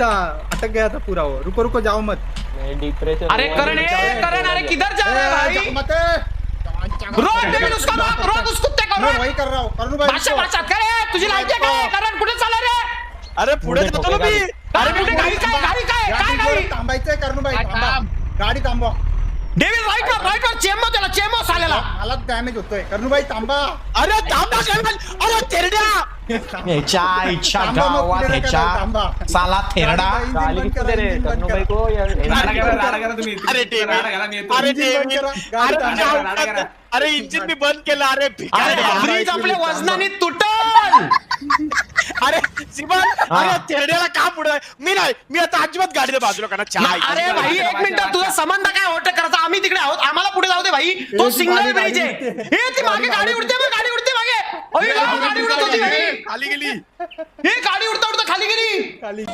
अटक गया था पूरा वो। रुको रुको जाओ मत। डिप्रेशन। अरे करण अरे किधर जा रहे भाई? मत रोज डेविड उसका बाप रोज उस कुत्ते को मैं वही कर रहा हूँ करणू भाई। भाषा भाषा करे तुझी लायकी काय करण कुठे चालला रे? अरे पुढे जातो ना मी. अरे कुठे गाडी काय गाडी थांबायचंय करणू भाई थांबा. गाडी थांबवा. डेविड राईट चेमो त्याला चेमो सालेला. मला डॅमेज होतोय करणू भाई थांबा. अरे थांबा केवल. अरे तेरड्या. ह्याच्या इच्छा थांबा मग, गावात पुढे नका जाऊ, ह्याच्या थांबा. साला थेरडा. गाली किती दे रे करणू भाई को या अरे डेव्हिड. अरे इंजिन मी बंद केलं. अरे अरे ब्रिज आपल्या वजनाने तुटल. अरे सिमन. अरे तेरड्याला का पुढे मी नाही. मी आता अजिबात गाडीच्या बाजूला करणार. चहा. अरे भाई एक मिनिट तुझा संबंध काय होतं करायचा? आम्ही तिकडे आहोत आम्हाला पुढे जाऊ दे भाई. तो सिंगल ब्रिज आहे. हे ती मागे गाडी उडते मागे. गाडी उडत होती भाई. खाली गेली. हे गाडी उडता खाली गेली. खाली